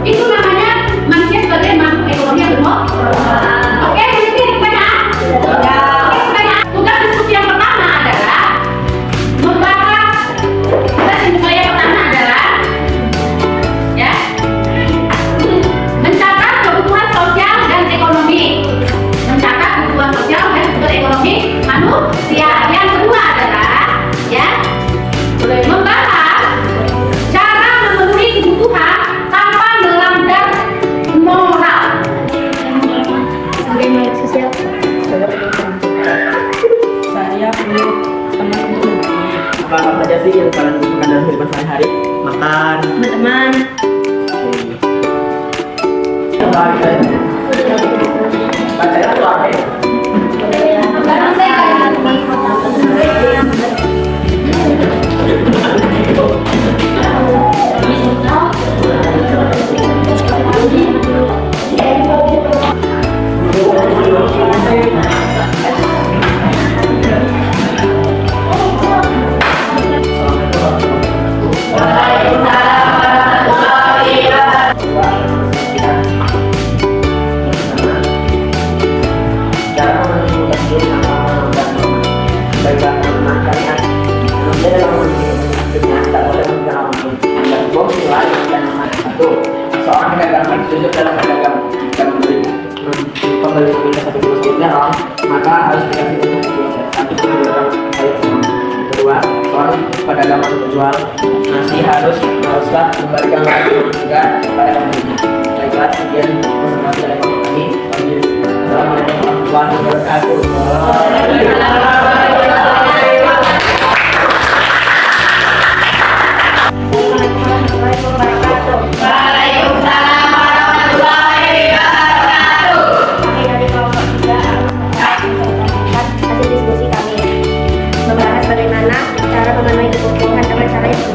Itu namanya manusia sebagai makhluk ekonomi yang bermoral. Oke, berarti banyak. Oke, banyak. Tugas diskusi yang pertama adalah membahas. Tugas yang pertama adalah ya mencatat kebutuhan sosial dan ekonomi. Mencatat kebutuhan sosial dan kebutuhan ekonomi manusia. Yang kedua adalah ya membahas cara memenuhi kebutuhan tanpa melanggar moral. Sebagai makhluk sosial, saya perlu teman untuk Apa saja sih yang kalian butuhkan dalam kehidupan sehari-hari? Makan, teman-teman. bacanya tuh apa ya? Cara menentukan diri tanpa melanggar norma. Baiklah teman-teman kalian, Anda dalam hidupnya tidak boleh menggunakan apapun dan bom nilai dan nomor satu. Seorang pedagang yang ditunjuk dalam pedagang jika membeli kita satu kilo sayur garam, maka harus dikasih untuk satu kilo garam sayur semua. Kedua, seorang pedagang atau penjual nasi haruslah memberikan lagi juga kepada pembeli. Baiklah, sekian presentasi dari kami. Assalamualaikum warahmatullahi wabarakatuh. Waalaikumsalam warahmatullahi wabarakatuh. Kami dari kelompok 3 hasil diskusi kami membahas bagaimana cara memenuhi kebutuhan dengan cara yang